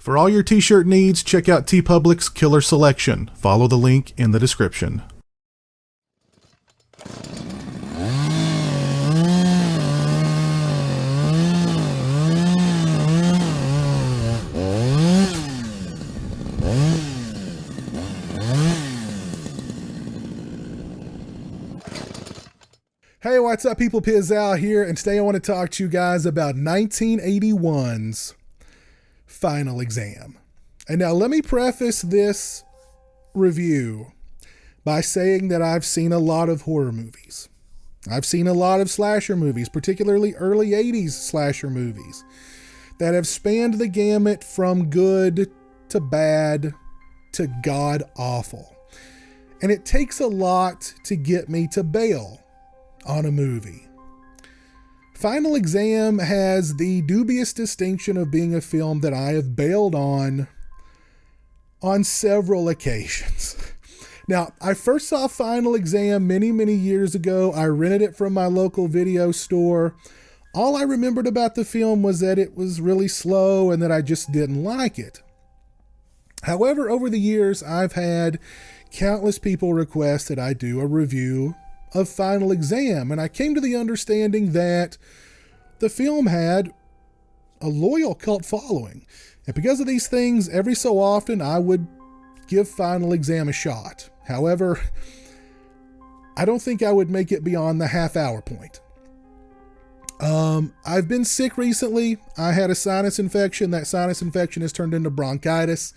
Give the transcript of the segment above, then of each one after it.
For all your t-shirt needs, check out TeePublic's Killer Selection. Follow the link in the description. Hey, what's up, people? Pizzal here, and today I want to talk to you guys about 1981's Final Exam. And now let me preface this review by saying that I've seen a lot of horror movies. I've seen a lot of slasher movies, particularly early 80s slasher movies, that have spanned the gamut from good to bad to god-awful. And it takes a lot to get me to bail on a movie. Final Exam has the dubious distinction of being a film that I have bailed on several occasions. Now, I first saw Final Exam many years ago. I rented it from my local video store. All I remembered about the film was that it was really slow and that I just didn't like it. However, over the years, I've had countless people request that I do a review of Final Exam, and I came to the understanding that the film had a loyal cult following. And because of these things, every so often I would give Final Exam a shot. However, I don't think I would make it beyond the half-hour point. I've been sick recently. I had a sinus infection. That sinus infection has turned into bronchitis.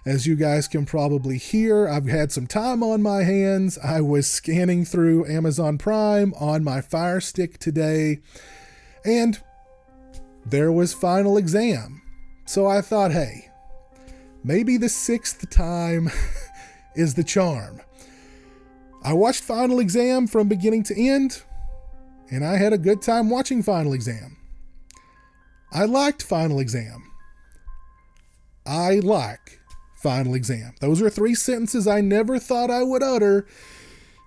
As you guys can probably hear, I've had some time on my hands. I was scanning through Amazon Prime on my Fire Stick today, and there was Final Exam. So I thought, hey, maybe the sixth time is the charm. I watched Final Exam from beginning to end, and I had a good time watching Final Exam. I liked Final Exam. I like Final Exam. Those are three sentences I never thought I would utter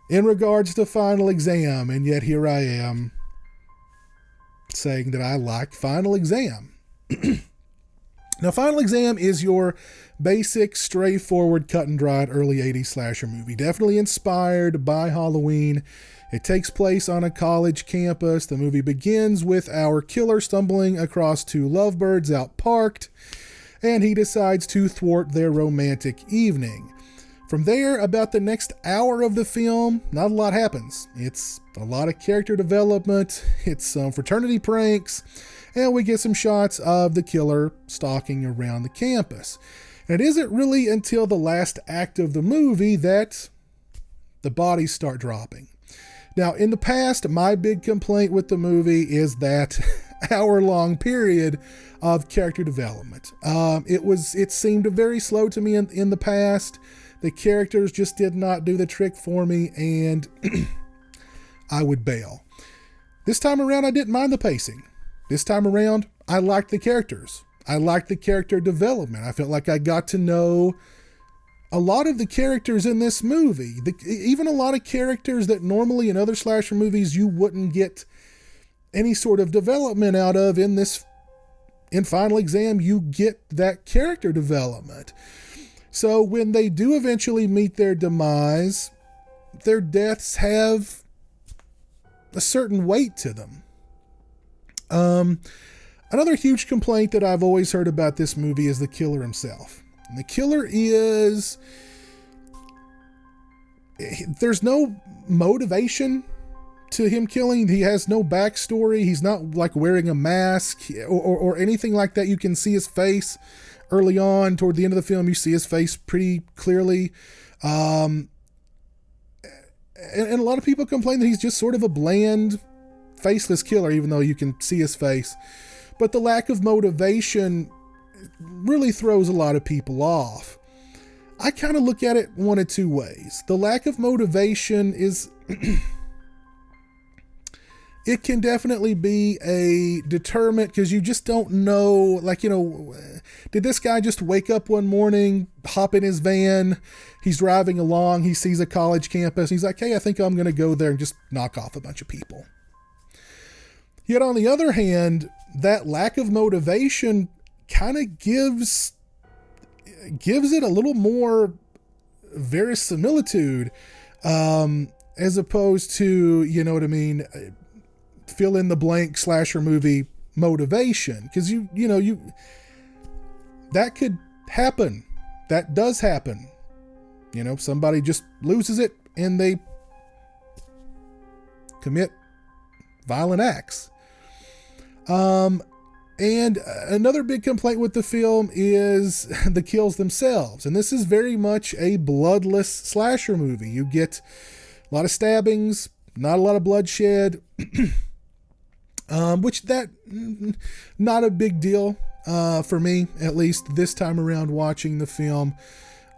in regards to Final Exam, and yet here I am saying that I like Final Exam. Now, Final Exam is your basic, straightforward, cut and dried early 80s slasher movie. Definitely inspired by Halloween. It takes place on a college campus. The movie begins with our killer stumbling across two lovebirds out parked, and he decides to thwart their romantic evening. From there, about the next hour of the film, not a lot happens. It's a lot of character development, it's some fraternity pranks, and we get some shots of the killer stalking around the campus. And it isn't really until the last act of the movie that the bodies start dropping. Now, in the past, my big complaint with the movie is that hour-long period of character development. It seemed very slow to me in the past. The characters just did not do the trick for me, and I would bail. This time around, I didn't mind the pacing. This time around, I liked the characters. I liked the character development. I felt like I got to know a lot of the characters in this movie. Even a lot of characters that normally in other slasher movies you wouldn't get any sort of development out of. In Final Exam, you get that character development. So when they do eventually meet their demise, their deaths have a certain weight to them. Another huge complaint that I've always heard about this movie is the killer himself. And the killer there's no motivation to him killing. He has no backstory. He's not like wearing a mask or anything like that. You can see his face early on. Toward the end of the film, you see his face pretty clearly. And a lot of people complain that he's just sort of a bland, faceless killer, even though you can see his face. But the lack of motivation really throws a lot of people off. I kind of look at it one of two ways. The lack of motivation is it can definitely be a deterrent because you just don't know, did this guy just wake up one morning, hop in his van, he's driving along, he sees a college campus, he's like, hey, I think I'm going to go there and just knock off a bunch of people. Yet on the other hand, that lack of motivation kind of gives gives it a little more verisimilitude, as opposed to, you know what I mean, fill in the blank slasher movie motivation. Because you that could happen. That does happen. You know, somebody just loses it and they commit violent acts. And another big complaint with the film is the kills themselves. And this is very much a bloodless slasher movie. You get a lot of stabbings, not a lot of bloodshed, which not a big deal for me, at least this time around watching the film.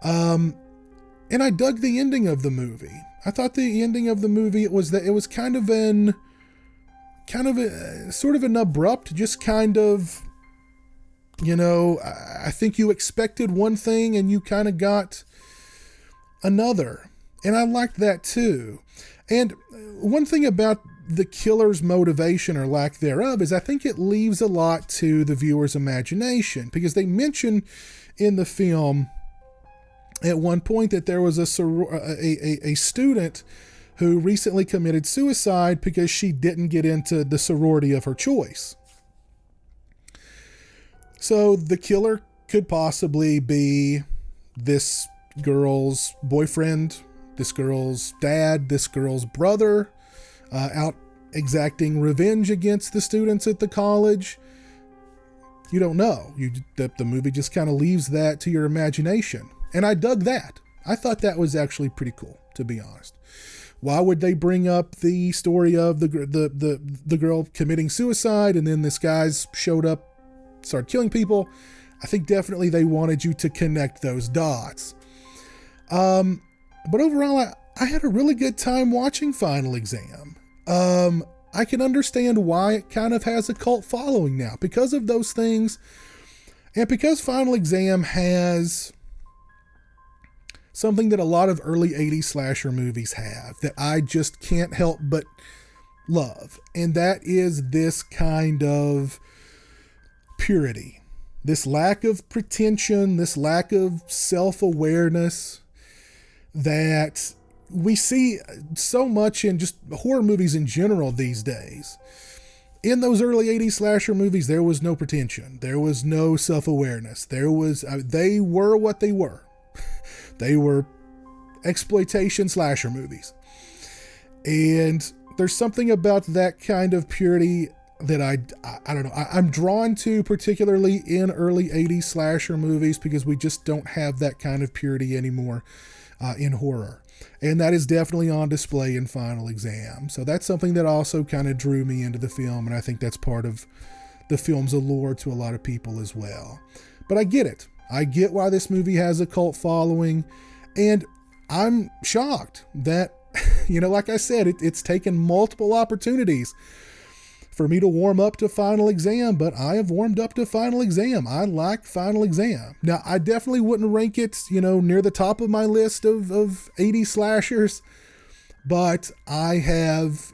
And I dug the ending of the movie. I thought the ending of the movie was kind of sort of an abrupt, just kind of, you know, I think you expected one thing and you kind of got another. And I liked that too. And one thing about the killer's motivation or lack thereof is I think it leaves a lot to the viewer's imagination, because they mention in the film at one point that there was a student who recently committed suicide because she didn't get into the sorority of her choice. So the killer could possibly be this girl's boyfriend, this girl's dad, this girl's brother, out exacting revenge against the students at the college. You don't know. The movie just kind of leaves that to your imagination. And I dug that. I thought that was actually pretty cool, to be honest. Why would they bring up the story of the girl committing suicide and then this guy's showed up, started killing people? I think definitely they wanted you to connect those dots. But overall, I had a really good time watching Final Exam. I can understand why it kind of has a cult following now because of those things, and because Final Exam has something that a lot of early 80s slasher movies have that I just can't help but love. And that is this kind of purity, this lack of pretension, this lack of self-awareness that we see so much in just horror movies in general these days. In those early 80s slasher movies, there was no pretension. There was no self-awareness. They were what they were. They were exploitation slasher movies. And there's something about that kind of purity that I don't know, I'm drawn to, particularly in early 80s slasher movies, because we just don't have that kind of purity anymore in horror. And that is definitely on display in Final Exam. So that's something that also kind of drew me into the film, and I think that's part of the film's allure to a lot of people as well. But I get it. I get why this movie has a cult following, and I'm shocked that, like I said, it's taken multiple opportunities for me to warm up to Final Exam, but I have warmed up to Final Exam. I like Final Exam. Now, I definitely wouldn't rank it, near the top of my list of 80 slashers, but I have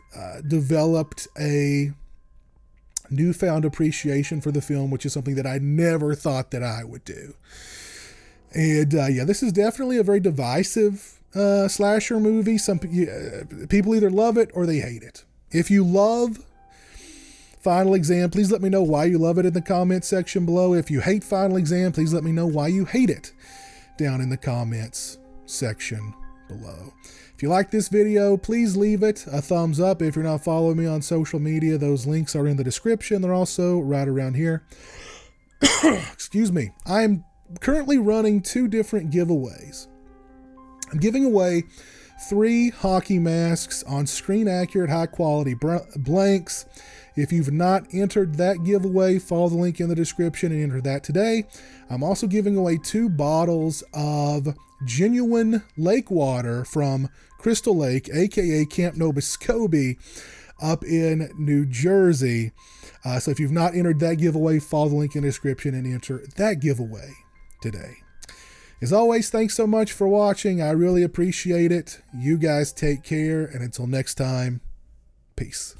developed a newfound appreciation for the film, which is something that I never thought that I would do. And this is definitely a very divisive slasher movie. Some people either love it or they hate it. If you love Final Exam, please let me know why you love it in the comment section below. If you hate Final Exam, please let me know why you hate it down in the comments section below. If you like this video, please leave it a thumbs up. If you're not following me on social media, those links are in the description. They're also right around here. Excuse me. I'm currently running 2 different giveaways. I'm giving away 3 hockey masks on screen accurate, high quality blanks. If you've not entered that giveaway, follow the link in the description and enter that today. I'm also giving away 2 bottles of genuine lake water from Crystal Lake, aka Camp Nobiscobi, up in New Jersey. So if you've not entered that giveaway, follow the link in the description and enter that giveaway today. As always, thanks so much for watching. I really appreciate it. You guys take care, and until next time, peace.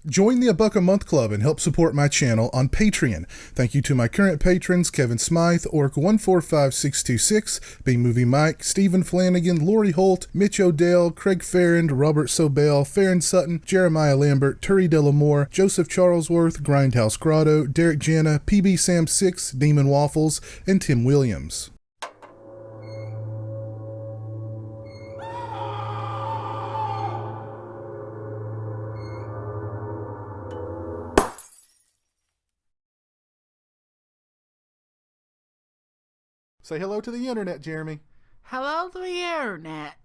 Join the $1 a month club and help support my channel on Patreon. Thank you to my current patrons: Kevin Smythe, Orc145626, B-Movie Mike, Stephen Flanagan, Lori Holt, Mitch Odell, Craig Farrand, Robert Sobel, Farron Sutton, Jeremiah Lambert, Turi Delamore, Joseph Charlesworth, Grindhouse Grotto, Derek Jana, PB Sam 6, Demon Waffles, and Tim Williams. Say hello to the internet, Jeremy. Hello to the internet.